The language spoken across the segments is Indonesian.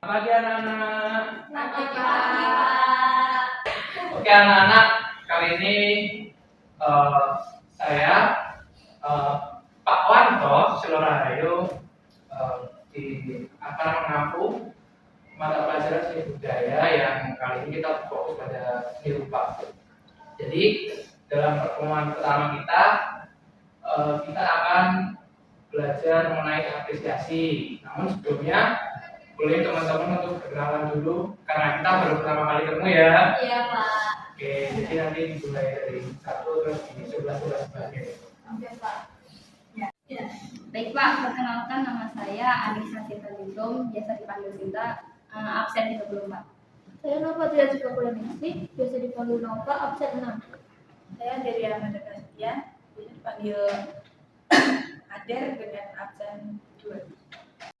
Pagi anak-anak. Pagi, Pak. Oke anak-anak, kali ini saya Pak Wanto Selorahayu akan mengampu mata pelajaran seni budaya yang kali ini kita fokus pada seni rupa. Jadi dalam pertemuan pertama kita akan belajar mengenai apresiasi. Namun sebelumnya boleh teman-teman untuk perkenalan dulu karena kita baru pertama kali ketemu ya. Iya, Pak. Oke, jadi nanti dimulai dari 1 terus di 11 sebagainya. Oke, Pak. Ya. Baik, Pak. Perkenalkan, nama saya Anissa Sitalindung, biasa dipanggil Sinta, absen 30, Pak. Saya Nova Triatika Puraningsih, biasa dipanggil Nova, absen 6. Saya dari Amanda Prasetya, biasa dipanggil Ader dengan absen 2.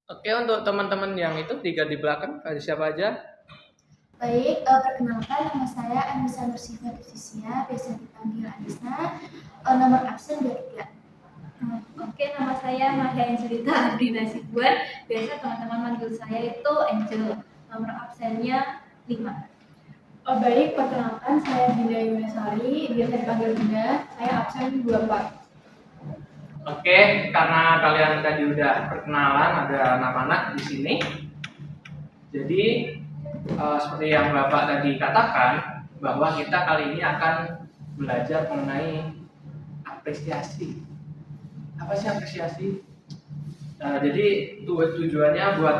Oke, untuk teman-teman yang itu 3 di belakang, ada siapa aja? Baik, perkenalkan nama saya Anissa Nursifa Devisia, biasa dipanggil Anissa, nomor absen 23. Oke, nama saya Maria Angelita Ardina Sibuan, biasa teman-teman manggil saya itu Angel, nomor absennya 5. Baik, perkenalkan saya Dinda Yunesari, biasa dipanggil Dinda, saya absen 24. Oke, karena kalian tadi udah perkenalan, ada anak-anak di sini. Jadi seperti yang Bapak tadi katakan, bahwa kita kali ini akan belajar mengenai apresiasi. Apa sih apresiasi? Jadi tujuannya buat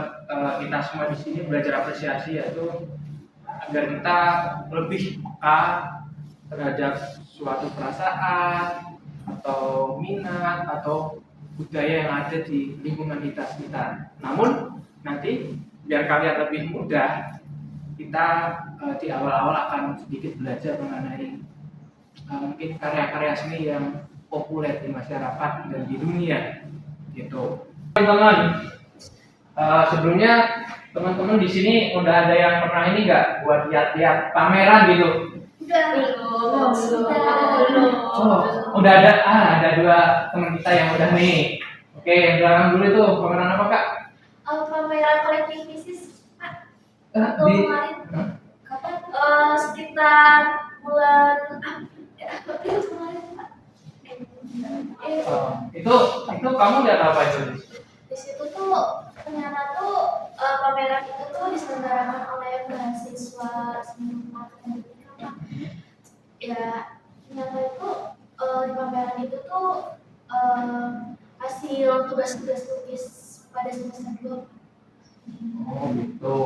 kita semua di sini belajar apresiasi yaitu agar kita lebih peka terhadap suatu perasaan atau minat atau budaya yang ada di lingkungan kita. Namun nanti biar kalian lebih mudah, kita di awal-awal akan sedikit belajar mengenai mungkin karya-karya seni yang populer di masyarakat dan di dunia, gitu. Teman-teman, sebelumnya teman-teman di sini udah ada yang pernah ini nggak buat lihat-lihat pameran gitu? Belum. Oh, udah ada 2 teman kita yang udah nih. Oke, yang belakang dulu itu pameran apa Kak? Pameran kolektif bisnis, Pak. Di Kapan? Sekitar bulan April kemarin, Pak. itu kamu lihat apa itu? Di situ tuh ternyata tuh pameran itu tuh diselenggarakan oleh mahasiswa seni rupa Akademika, Pak. Ya, ternyata itu di pameran itu tuh hasil tugas-tugas lukis pada semester 2. Oh gitu.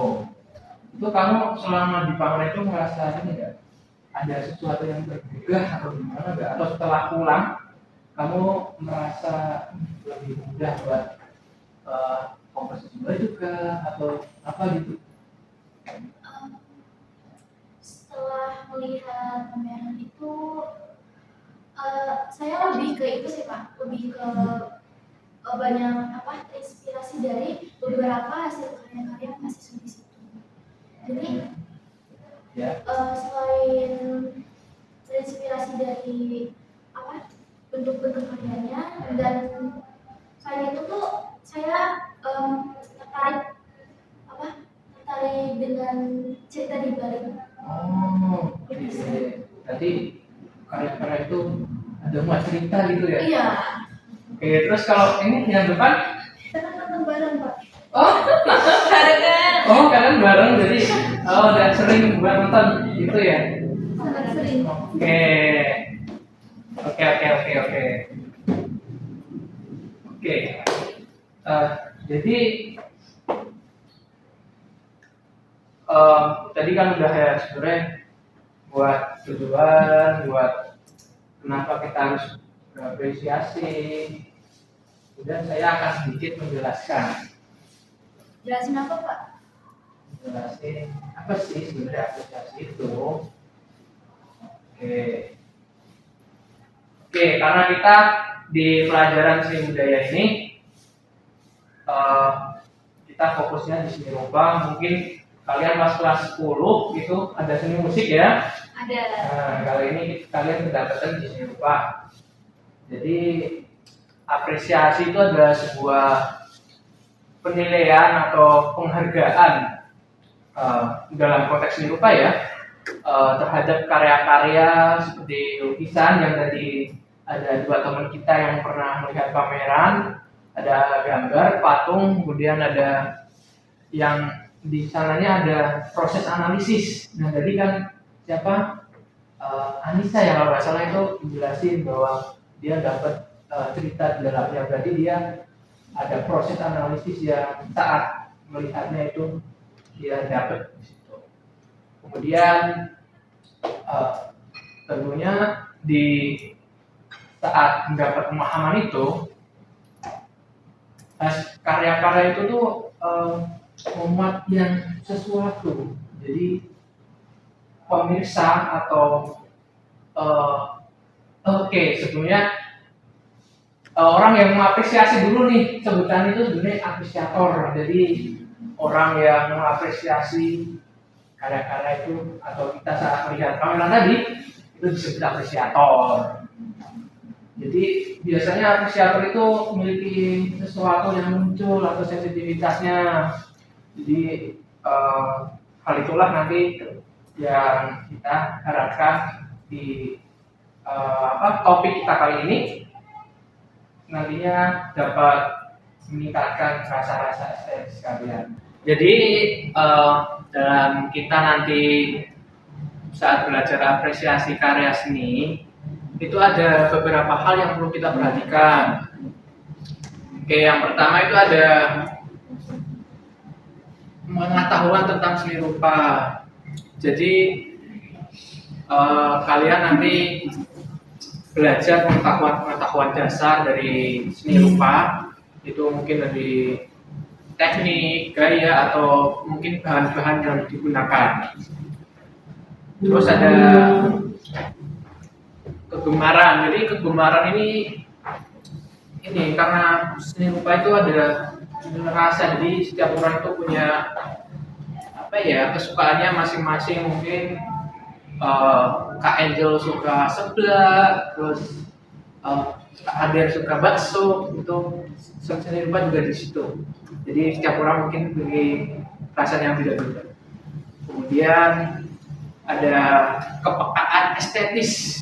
Itu kamu selama di pameran itu merasa ini nggak? Ada sesuatu yang berbeda atau gimana nggak? Atau setelah pulang kamu merasa lebih mudah buat komposisi juga atau apa gitu? Setelah melihat pameran itu saya lebih ke itu sih, Pak, lebih ke banyak inspirasi dari beberapa hasil karya-karya mahasiswa di situ. Jadi selain terinspirasi dari bentuk-bentuk karyanya, dan selain itu tuh saya tertarik dengan cerita di balik. Oh, iya. Tadi karya-karya itu ada muat cerita gitu ya? Iya. Oke, terus kalau ini yang depan? Kita nonton bareng, Pak. Oh, Barengan. oh kalian bareng jadi udah sering buat nonton gitu ya? Sangat sering. Oke. Jadi tadi kan udah ya sebenarnya buat tujuan, buat kenapa kita harus berapresiasi. Kemudian saya akan sedikit menjelaskan. Jelasin apa, Pak? Jelasin apa sih sebenarnya apresiasi itu? Oke, karena kita di pelajaran seni budaya ini kita fokusnya di seni rupa. Mungkin kalian pas kelas 10 itu ada seni musik ya? Ada. Nah, kali ini kalian kedapatan di seni rupa. Jadi apresiasi itu adalah sebuah penilaian atau penghargaan dalam konteks seni rupa ya, terhadap karya-karya seperti lukisan yang tadi ada dua teman kita yang pernah melihat pameran, ada gambar, patung, kemudian ada yang di sananya ada proses analisis. Nah tadi kan siapa Anissa ya kalau nggak salah itu jelasin bahwa dia dapat cerita di dalamnya, berarti dia ada proses analisis yang saat melihatnya itu dia dapat di situ. Kemudian tentunya di saat mendapat pemahaman itu, karya-karya itu tuh memuat yang sesuatu. Jadi pemirsa atau sebetulnya orang yang mengapresiasi dulu nih, sebutan itu sebenarnya apresiator. Jadi orang yang mengapresiasi karya-karya itu atau kita saat melihat pameran tadi itu disebut apresiator. Jadi biasanya apresiator itu memiliki sesuatu yang muncul atau sensitivitasnya. Jadi hal itulah nanti yang kita harapkan di topik kita kali ini nantinya dapat meningkatkan rasa-rasa estetis kalian. Jadi dalam kita nanti saat belajar apresiasi karya seni itu ada beberapa hal yang perlu kita perhatikan. Oke, yang pertama itu ada pengetahuan tentang seni rupa. Jadi kalian nanti belajar pengetahuan dasar dari seni rupa, itu mungkin dari teknik, gaya, atau mungkin bahan-bahan yang digunakan. Terus ada kegemaran. Jadi kegemaran ini karena seni rupa itu ada rasa, jadi setiap orang itu punya kesukaannya masing-masing. Mungkin Kak Angel suka seblak, terus Kak Ader suka bakso, itu seni rupa juga di situ. Jadi setiap orang mungkin memiliki rasa yang beda-beda. Kemudian ada kepekaan estetis.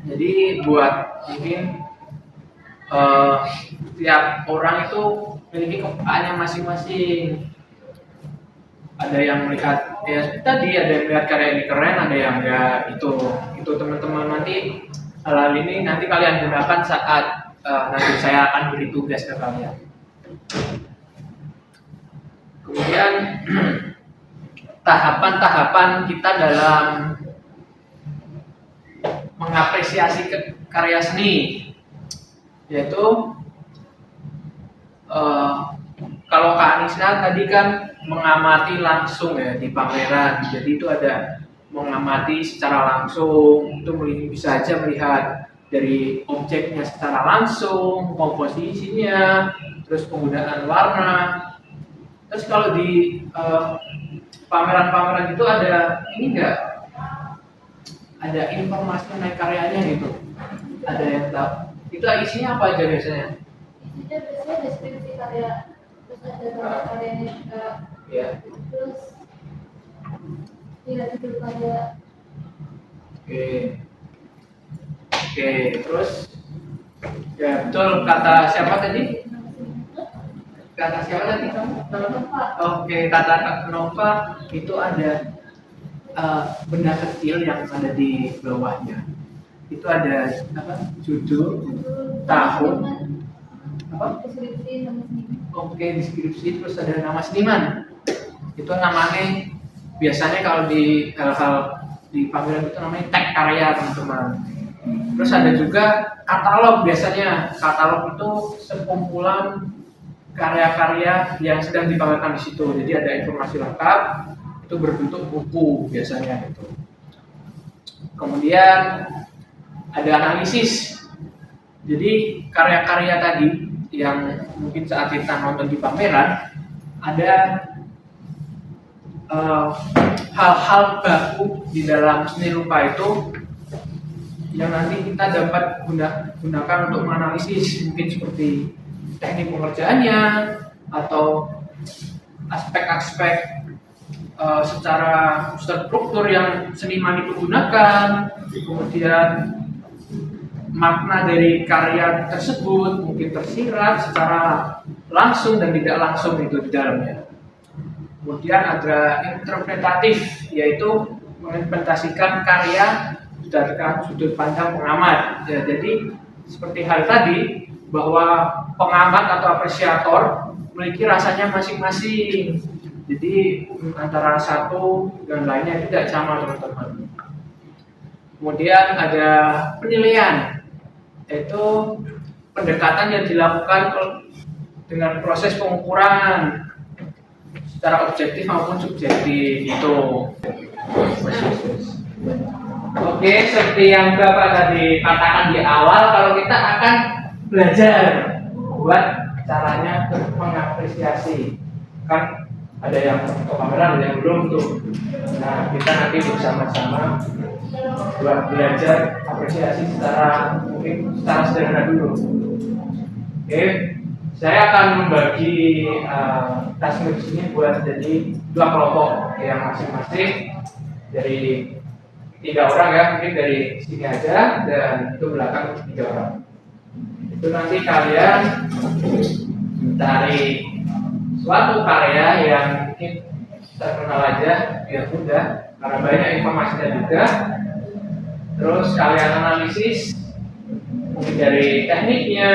Jadi buat mungkin setiap orang itu memiliki kepekaannya masing-masing. Ada yang melihat tadi ada yang melihat karya ini keren, ada yang enggak. Itu teman-teman nanti hal ini nanti kalian gunakan saat nanti saya akan beri tugas ke kalian. Kemudian tahapan-tahapan kita dalam mengapresiasi karya seni, yaitu kalau Kak Anissa tadi kan mengamati langsung ya di pameran, jadi itu ada mengamati secara langsung, itu bisa aja melihat dari objeknya secara langsung, komposisinya, terus penggunaan warna. Terus kalau di pameran-pameran itu ada ini enggak? Ada informasi mengenai karyanya gitu. Ada yang tahu. Itu isinya apa aja biasanya? Isinya biasanya deskripsi karya, terus ada karya-karyanya juga. Iya. Terus judul karya. Oke, terus ya betul kata siapa tadi? Kata siapa tadi kamu? Oke, kata Kak Nova itu ada benda kecil yang ada di bawahnya. Itu ada judul, tahun, Deskripsi nama seniman. Oke, deskripsi, terus ada nama seniman. Itu namanya biasanya kalau di hal-hal di pameran itu namanya tag karya, teman-teman. Terus ada juga katalog. Biasanya katalog itu sekumpulan karya-karya yang sedang dipamerkan di situ. Jadi ada informasi lengkap, itu berbentuk buku biasanya itu. Kemudian ada analisis. Jadi karya-karya tadi yang mungkin saat kita nonton di pameran ada hal-hal baku di dalam seni rupa itu yang nanti kita dapat gunakan untuk menganalisis, mungkin seperti teknik pengerjaannya atau aspek-aspek secara struktur yang seniman itu gunakan, kemudian makna dari karya tersebut mungkin tersirat secara langsung dan tidak langsung itu di dalamnya. Kemudian ada interpretatif, yaitu menginterpretasikan karya berdasarkan sudut pandang pengamat. Ya, jadi seperti hal tadi bahwa pengamat atau apresiator memiliki rasanya masing-masing. Jadi antara satu dan lainnya tidak sama, teman-teman. Kemudian ada penilaian, yaitu pendekatan yang dilakukan dengan proses pengukuran secara objektif maupun subjektif itu. Oke, seperti yang Bapak tadi katakan di awal, kalau kita akan belajar buat caranya mengapresiasi. Kan ada yang ke kamera, ada yang belum tuh. Nah, kita nanti bersama-sama buat belajar apresiasi secara sederhana dulu. Oke, saya akan membagi task di sini buat jadi 2 kelompok yang masing-masing dari 3 orang ya, mungkin dari sini aja dan itu belakang 3 orang. Itu nanti kalian mencari suatu karya yang mungkin terkenal aja, biar mudah karena banyak informasinya juga. Terus kalian analisis mungkin dari tekniknya,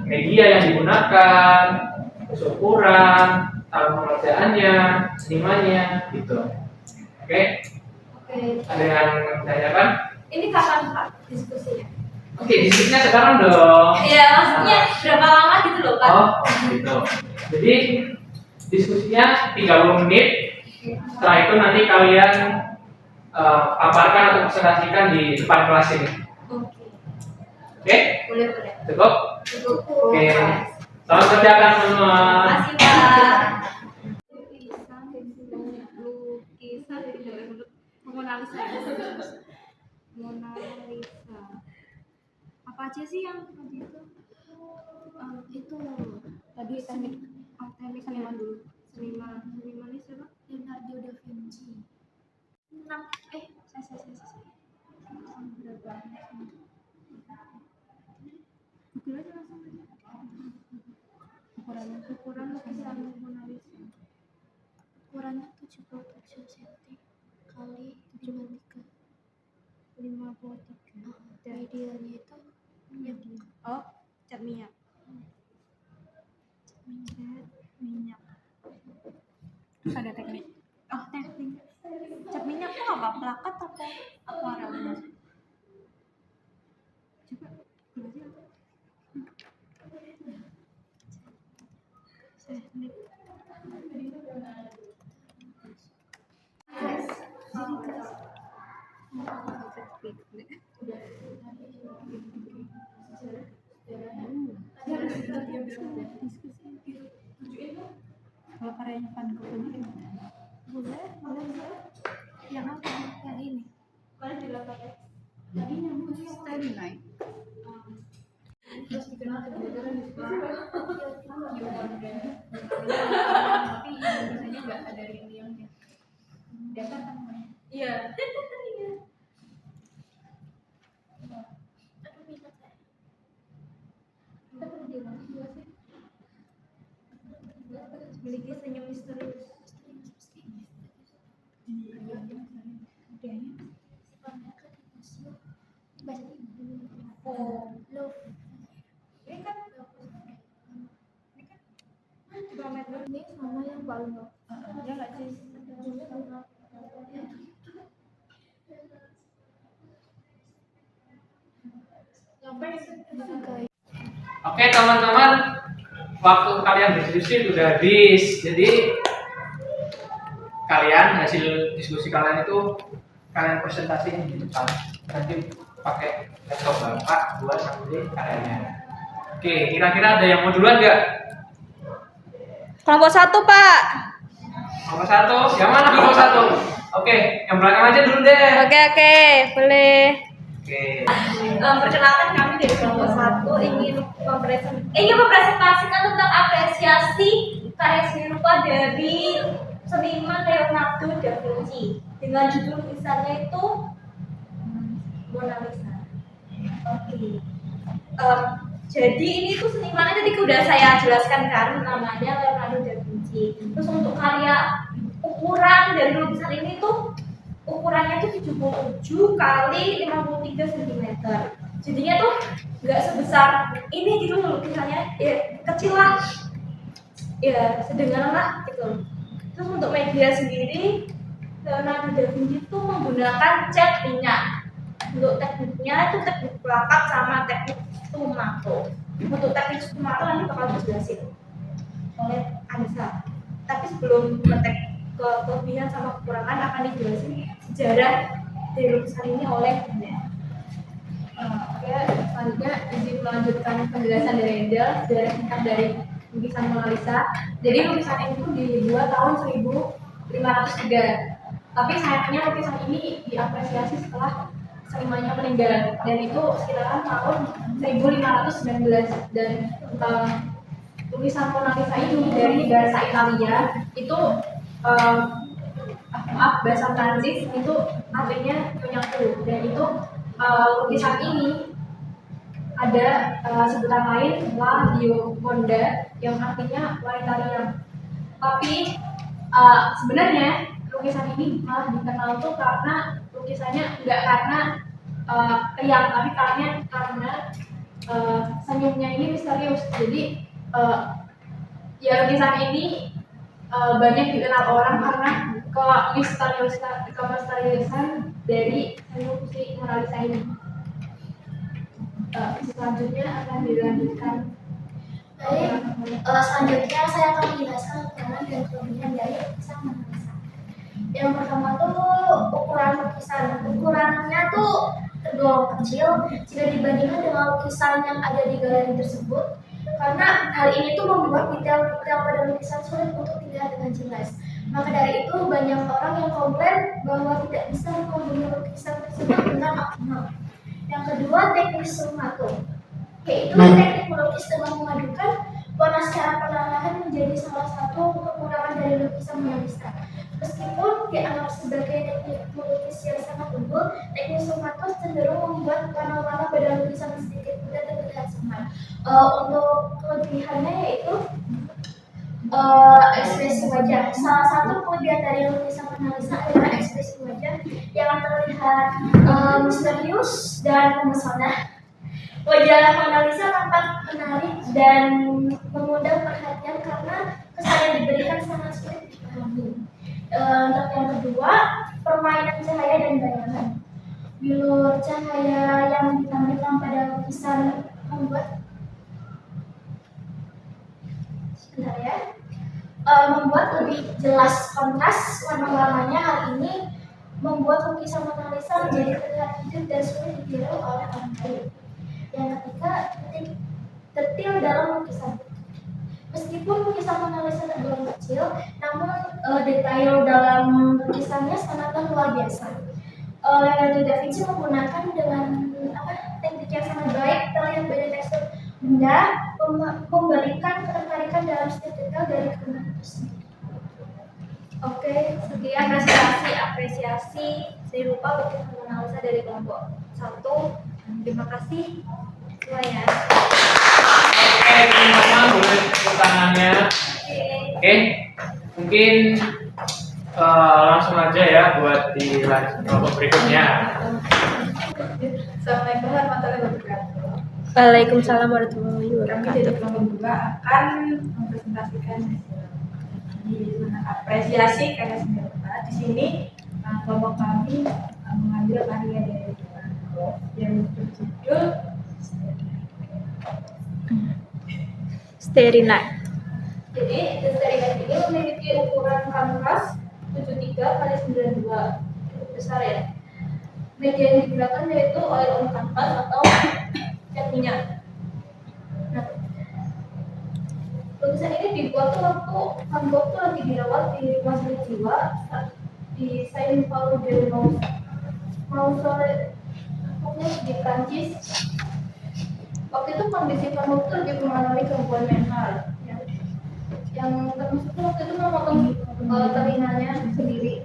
media yang digunakan, ukuran, cara pengerjaannya, senimannya, gitu. Oke? Ada yang menanyakan? Ini kapan Pak diskusinya? Oke, diskusinya sekarang dong. Iya, maksudnya berapa lama gitu loh Pak? Oh, gitu. Jadi diskusinya 30 menit. Setelah itu nanti kalian paparkan atau presentasikan di depan kelas ini. Oke. Oke? Boleh. Cukup? Cukup. Oke. Selamat kerjakan semua. Terima kasih Pak. Mona Lisa. Apa aja sih yang tadi itu? Itu Tadi teknik seniman dulu. Senimannya siapa? Leonardo da Vinci. Saya. Berapa? Google aja langsung aja. Ukuran lukisan Mona Lisa. Ukurannya 77 cm kali 53. 53. Medianya itu Cat minyak. Terus ada teknik. Teknik. Cat minyak tuh apa? Plakat atau akuarel? Coba belajar. Teknik. Kalau karyanya Van Gogh ini gimana? boleh. Yang apa? Yang ini. Boleh dilakukan. Yang ini yang khusus. Tadi naik. Terus dikenal sebagai tapi biasanya nggak ada yang dasar kan namanya. Iya. Aduh, minat saya. Kita pernah diulang juga sih. Memiliki senyum misterius. Ini sama yang paling ya nggak sih? Oke, teman-teman, waktu kalian berdiskusi sudah habis. Jadi kalian hasil diskusi kalian itu kalian presentasiin di depan. Nanti pakai laptop Bapak buat ngambil karyanya. Oke, kira-kira ada yang mau duluan nggak? Kelompok 1 Pak. Kelompok 1, yang mana kelompok 1? Oke, yang belakang aja dulu deh. Oke, boleh. Oke. Perkenalkan kami dari kelompok 1 ingin mempresentasikan tentang apresiasi karya seni rupa dari seniman Leonardo da Vinci dengan judul lukisannya itu Mona Lisa. Oke. Jadi ini tuh senimannya tadi udah saya jelaskan kan, namanya Leonardo da Vinci. Terus untuk karya ukuran dari lukisan ini tuh ukurannya tuh 77 kali 53 cm. Jadinya tuh nggak sebesar ini gitu loh lukisannya, ya kecil lah, ya sedang lah gitu. Terus untuk media sendiri, Leonardo da Vinci tuh menggunakan cat minyak. Untuk tekniknya itu teknik plakat sama teknik sfumato. Untuk teknik sfumato nanti bakal dijelasin oleh Anissa. Tapi sebelum ngetek ke kelebihan sama kekurangan akan dijelasin sejarah dari lukisan ini oleh Bunda. Oke, selanjutnya izin melanjutkan penjelasan dari Angel sejarah singkat dari lukisan Mona Lisa. Jadi lukisan ini tuh dibuat tahun 1503. Tapi sayangnya lukisan ini diapresiasi setelah senimannya meninggal, dan itu sekitaran tahun 1519. Dan lukisan Mona Lisa ini dari bahasa Italia itu bahasa Prancis itu artinya menyatu, dan itu lukisan ini ada sebutan lain La Gioconda yang artinya wanita riang. Tapi sebenarnya lukisan ini malah dikenal tuh karena lukisannya nggak karena riang, tapi karena senyumnya ini misterius. Jadi ya lukisan ini banyak dikenal orang karena kemisteriusan dari senyum si Mona Lisa ini. Selanjutnya akan dilanjutkan. Baik, selanjutnya saya akan menjelaskan ukuran dan kelebihan dari lukisan Mona Lisa. Yang pertama tuh ukuran lukisan. Ukurannya tuh tergolong kecil jika dibandingkan dengan lukisan yang ada di galeri tersebut, karena hal ini tuh membuat detail-detail pada lukisan sulit untuk dilihat dengan jelas. Maka dari itu banyak orang yang komplain bahwa tidak bisa mengunjungi lukisan tersebut dengan optimal. Yang kedua, teknik sfumato, yaitu teknik melukis dengan memadukan warna secara perlahan menjadi salah satu kekurangan dari lukisan Mona Lisa. Meskipun dianggap sebagai teknik melukis yang sangat unggul, teknik sfumato cenderung membuat warna-warna pada lukisan sedikit mudah dan terlihat samar. Untuk kelebihannya yaitu ekspresi wajah. Salah satu kelebihan dari lukisan Mona Lisa adalah ekspresi wajah yang terlihat misterius dan memesona. Wajah Mona Lisa tampak menarik dan mengundang perhatian karena kesan yang diberikan sangat sulit dipahami. Untuk yang kedua, permainan cahaya dan bayangan. Bilur cahaya yang ditampilkan pada lukisan membuat membuat lebih jelas kontras warna-warnanya. Hal ini membuat lukisan Mona Lisa menjadi terlihat hidup dan sulit ditiru oleh orang lain. Yang ketiga, detail dalam lukisan. Meskipun lukisan Mona Lisa tergolong kecil, namun detail dalam lukisannya sangatlah luar biasa. Leonardo da Vinci menggunakan dengan teknik yang sangat baik, terlihat banyak tekstur benda, memberikan ketertarikan dalam setiap detail dari gambar itu sendiri. Oke, sekian presentasi apresiasi seni rupa lukisan Mona Lisa dari kelompok 1. Terima kasih semuanya. Oke, teman-teman boleh tepuk tangannya. Oke, mungkin langsung aja ya buat di kelompok berikutnya. Assalamualaikum warahmatullahi wabarakatuh. Waalaikumsalam warahmatullahi Kami wabarakatuh. dari kelompok 2 akan mempresentasikan di mana apresiasi karya seni rupa. Di sini kelompok kami mengambil karya dari Van Gogh yang berjudul Starry Night. Jadi, Starry Night ini memiliki ukuran kanvas 73 kali 92, cukup besar ya. Media yang digunakan yaitu oil on canvas atau cat minyak. Nah, lukisan ini dibuat tuh waktu Van Gogh tuh lagi dirawat di rumah sakit jiwa di Saint Paul de Mausolée, pokoknya di Prancis. Waktu itu kondisi Van Gogh tuh lagi mengalami gangguan mental. Ya. yang termasuk tuh waktu itu mau potong telinganya sendiri.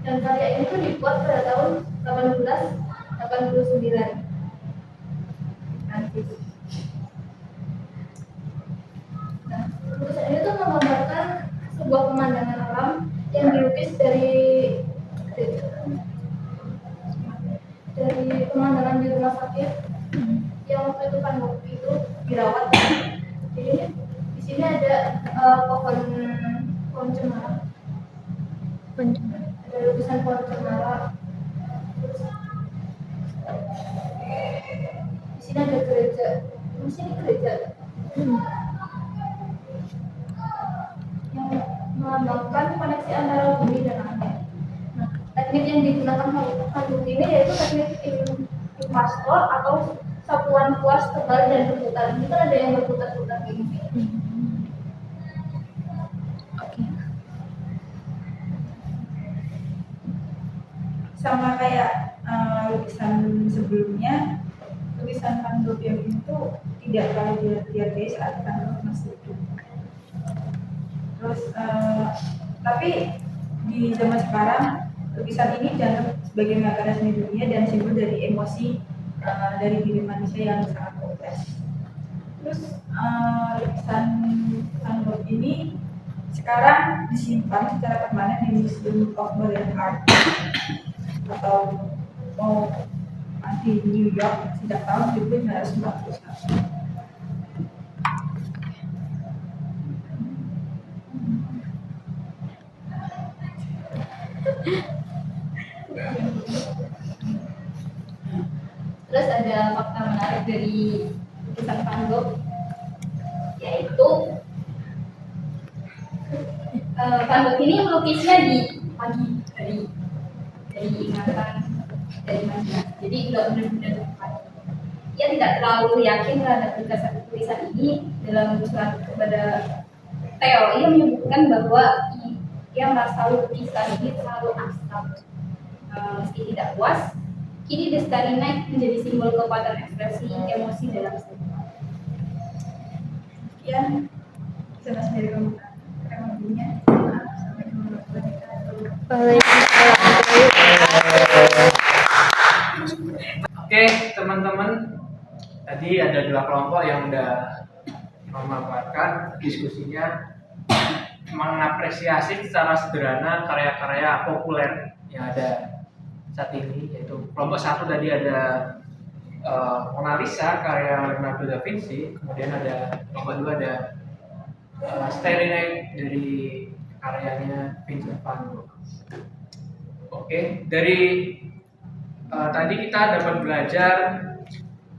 Dan karya ini tuh dibuat pada tahun 1889. Nanti. Nah, lukisan ini tuh menggambarkan sebuah pemandangan alam yang dilukis dari pemandangan di rumah sakit yang waktu itu Van Gogh itu dirawat. Jadi di sini ada pohon cemara, ada lukisan pohon cemara. Terus di sini ada gereja. Di sini gereja yang melambangkan koneksi antara bumi dan langit. Nah, teknik yang digunakan Van Gogh ini yaitu teknik impastor atau sapuan kuas tebal dan berputar. Ini kan ada yang berputar-putar gini. Sama kayak lukisan sebelumnya, lukisan Van Gogh yang itu tidak terlalu dihargai saat Van Gogh masih hidup. Terus tapi di zaman sekarang lukisan ini dianggap sebagai karya seni dunia dan simbol dari emosi dari diri manusia yang sangat kompleks. Terus lukisan Van Gogh ini sekarang disimpan secara permanen di Museum of Modern Art atau di New York sejak tahun 1941. Terus ada fakta menarik dari lukisan Van Gogh, yaitu Van Gogh ini melukisnya di pagi dari ingatan dari imajinasi. Jadi nggak benar-benar pagi. Ia tidak terlalu yakin terhadap tulisan ini. Dalam surat kepada Theo, ia menyebutkan bahwa ia merasa lukisan ini terlalu abstrak. Meski tidak puas, kini The Starry Night menjadi simbol kekuatan ekspresi emosi dalam seni. Sekian saya sendiri kemudiannya. Sampai jumpa lagi. Oke, teman-teman, tadi ada dua kelompok yang udah memaparkan diskusinya mengapresiasi secara sederhana karya-karya populer yang ada saat ini, yaitu kelompok satu tadi ada Mona Lisa karya Leonardo da Vinci, kemudian ada kelompok dua ada Starry Night dari karyanya Vincent van Gogh. Oke, dari tadi kita dapat belajar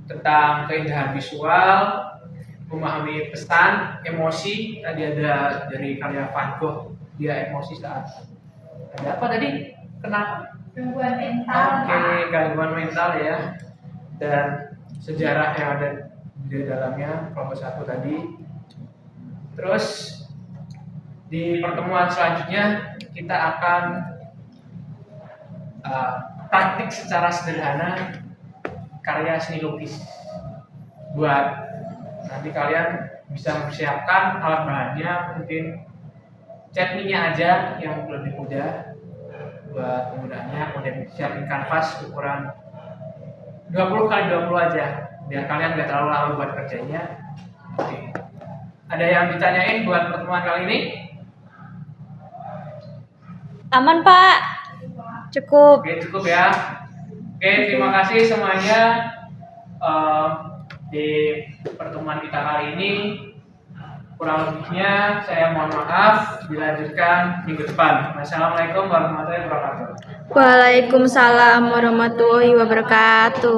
tentang keindahan visual, memahami pesan, emosi. Tadi ada dari karya Van Gogh, dia emosi saat ada apa tadi? Kenapa? Gangguan mental. Oke, gangguan mental ya. Dan sejarah yang ada di dalamnya kelompok satu tadi. Terus di pertemuan selanjutnya kita akan praktik secara sederhana karya seni lukis. Buat nanti kalian bisa mempersiapkan alat bahannya, mungkin cat mini aja yang lebih mudah buat penggunaannya, kemudian siapin kanvas ukuran 20x20 aja biar kalian nggak terlalu lama buat kerjanya. Oke. Ada yang ditanyain buat pertemuan kali ini? Aman, Pak. Cukup. Oke, cukup ya. Oke, terima kasih semuanya. Di pertemuan kita kali ini kurang lebihnya saya mohon maaf, dilanjutkan minggu depan. Wassalamualaikum warahmatullahi wabarakatuh. Waalaikumsalam warahmatullahi wabarakatuh.